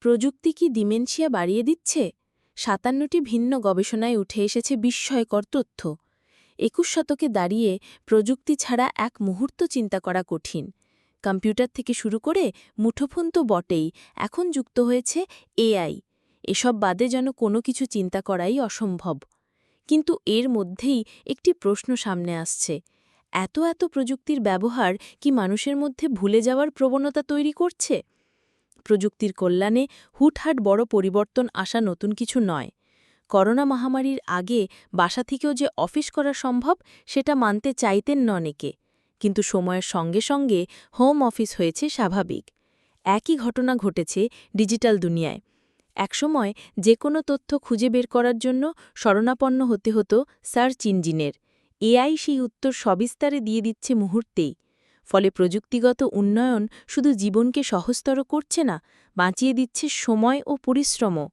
প্রযুক্তি কি ডিমেনশিয়া বাড়িয়ে দিচ্ছে? ৫৭টি ভিন্ন গবেষণায় উঠে এসেছে বিস্ময়কর তথ্য। ২১ শতকে দাঁড়িয়ে প্রযুক্তি ছাড়া এক মুহূর্ত চিন্তা করা কঠিন। কম্পিউটার থেকে শুরু করে মুঠোফোন তো বটেই, এখন যুক্ত হয়েছে এআই। এসব বাদে যেন কোনো কিছু চিন্তা করাই অসম্ভব। কিন্তু এর মধ্যেই একটি প্রশ্ন সামনে আসছে। এত প্রযুক্তির ব্যবহার কি মানুষের মধ্যে ভুলে যাওয়ার প্রবণতা তৈরি করছে? প্রযুক্তির কল্যাণে হুটহাট বড় পরিবর্তন আসা নতুন কিছু নয়। করোনা মহামারীর আগে বাসা থেকেও যে অফিস করা সম্ভব সেটা মানতে চাইতেন না অনেকে, কিন্তু সময়ের সঙ্গে সঙ্গে হোম অফিস হয়েছে স্বাভাবিক। একই ঘটনা ঘটেছে ডিজিটাল দুনিয়ায়। একসময় যে কোনো তথ্য খুঁজে বের করার জন্য শরণাপন্ন হতে হতো সার্চ ইঞ্জিনের। এআই সেই উত্তর সবিস্তারে দিয়ে দিচ্ছে মুহূর্তেই। ফলে প্রযুক্তিগত উন্নয়ন শুধু জীবনকে সহজতর করছে না, বাঁচিয়ে দিচ্ছে সময় ও পরিশ্রমও।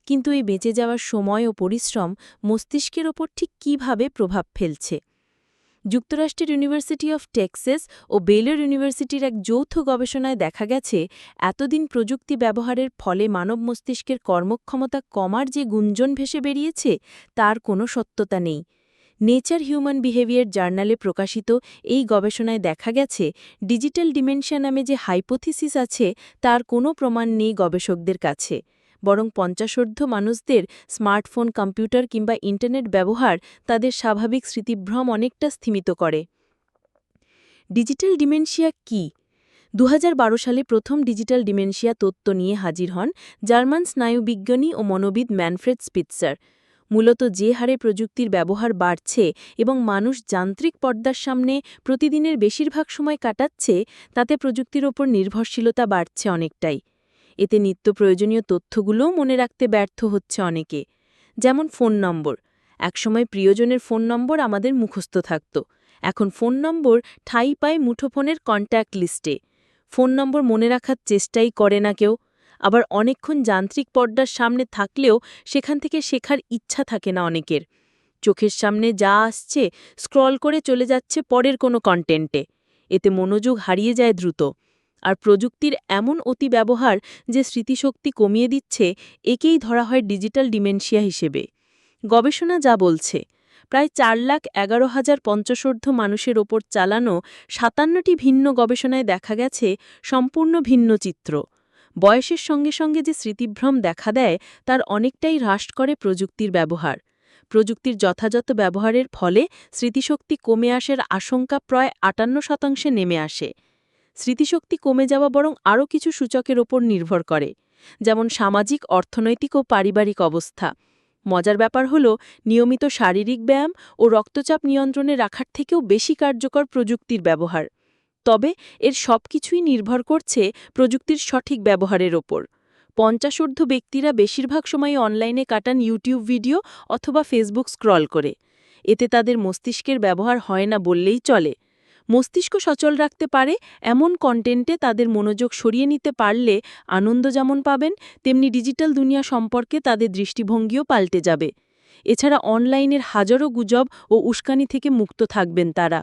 কিন্তু এই বেঁচে যাওয়ার সময় ও পরিশ্রম মস্তিষ্কের ওপর ঠিক কীভাবে প্রভাব ফেলছে? যুক্তরাষ্ট্রের ইউনিভার্সিটি অফ টেক্সাস ও বেইলর ইউনিভার্সিটির এক যৌথ গবেষণায় দেখা গেছে, এতদিন প্রযুক্তি ব্যবহারের ফলে মানব মস্তিষ্কের কর্মক্ষমতা কমার যে গুঞ্জন ভেসে বেরিয়েছে তার কোনো সত্যতা নেই। নেচার হিউম্যান বিহেভিয়ার জার্নালে প্রকাশিত এই গবেষণায় দেখা গেছে, ডিজিটাল ডিমেনশিয়া নামে যে হাইপোথিসিস আছে তার কোনো প্রমাণ নেই গবেষকদের কাছে। বরং ৫০ঊর্ধ্ব মানুষদের স্মার্টফোন, কম্পিউটার কিংবা ইন্টারনেট ব্যবহার তাদের স্বাভাবিক স্মৃতিভ্রম অনেকটা স্থিমিত করে। ডিজিটাল ডিমেনশিয়া কী? ২০১২ সালে প্রথম ডিজিটাল ডিমেনশিয়া তত্ত্ব নিয়ে হাজির হন জার্মান স্নায়ুবিজ্ঞানী ও মনোবিদ ম্যানফ্রেড স্পিৎজার। মূলত যে হারে প্রযুক্তির ব্যবহার বাড়ছে এবং মানুষ যান্ত্রিক পর্দার সামনে প্রতিদিনের বেশিরভাগ সময় কাটাচ্ছে, তাতে প্রযুক্তির ওপর নির্ভরশীলতা বাড়ছে অনেকটাই। এতে নিত্য প্রয়োজনীয় তথ্যগুলোও মনে রাখতে ব্যর্থ হচ্ছে অনেকে। যেমন ফোন নম্বর। একসময় প্রিয়জনের ফোন নম্বর আমাদের মুখস্থ থাকত, এখন ফোন নম্বর ঠাঁই পায় মুঠোফোনের কন্ট্যাক্ট লিস্টে। ফোন নম্বর মনে রাখার চেষ্টাই করে না কেউ। আবার অনেকক্ষণ যান্ত্রিক পর্দার সামনে থাকলেও সেখান থেকে শেখার ইচ্ছা থাকে না অনেকের। চোখের সামনে যা আসছে স্ক্রল করে চলে যাচ্ছে পরের কোনো কন্টেন্টে। এতে মনোযোগ হারিয়ে যায় দ্রুত। আর প্রযুক্তির এমন অতি ব্যবহার যে স্মৃতিশক্তি কমিয়ে দিচ্ছে, একেই ধরা হয় ডিজিটাল ডিমেনশিয়া হিসেবে। গবেষণা যা বলছে, প্রায় ৪,১১,০০০ ৫০ঊর্ধ্ব মানুষের ওপর চালানো ৫৭টি ভিন্ন গবেষণায় দেখা গেছে সম্পূর্ণ ভিন্ন চিত্র। বয়সের সঙ্গে সঙ্গে যে স্মৃতিভ্রম দেখা দেয় তার অনেকটাই হ্রাস করে প্রযুক্তির ব্যবহার। প্রযুক্তির যথাযথ ব্যবহারের ফলে স্মৃতিশক্তি কমে আসার আশঙ্কা প্রায় ৫৮% নেমে আসে। স্মৃতিশক্তি কমে যাওয়া বরং আরও কিছু সূচকের ওপর নির্ভর করে, যেমন সামাজিক, অর্থনৈতিক ও পারিবারিক অবস্থা। মজার ব্যাপার হল, নিয়মিত শারীরিক ব্যায়াম ও রক্তচাপ নিয়ন্ত্রণে রাখার থেকেও বেশি কার্যকর প্রযুক্তির ব্যবহার। তবে এর সবকিছুই নির্ভর করছে প্রযুক্তির সঠিক ব্যবহারের ওপর। ৫০ঊর্ধ্ব ব্যক্তিরা বেশিরভাগ সময় অনলাইনে কাটান ইউটিউব ভিডিও অথবা ফেসবুক স্ক্রল করে। এতে তাদের মস্তিষ্কের ব্যবহার হয় না বললেই চলে। মস্তিষ্ক সচল রাখতে পারে এমন কন্টেন্টে তাদের মনোযোগ সরিয়ে নিতে পারলে আনন্দ যেমন পাবেন, তেমনি ডিজিটাল দুনিয়া সম্পর্কে তাদের দৃষ্টিভঙ্গিও পাল্টে যাবে। এছাড়া অনলাইনের হাজারো গুজব ও উস্কানি থেকে মুক্ত থাকবেন তারা।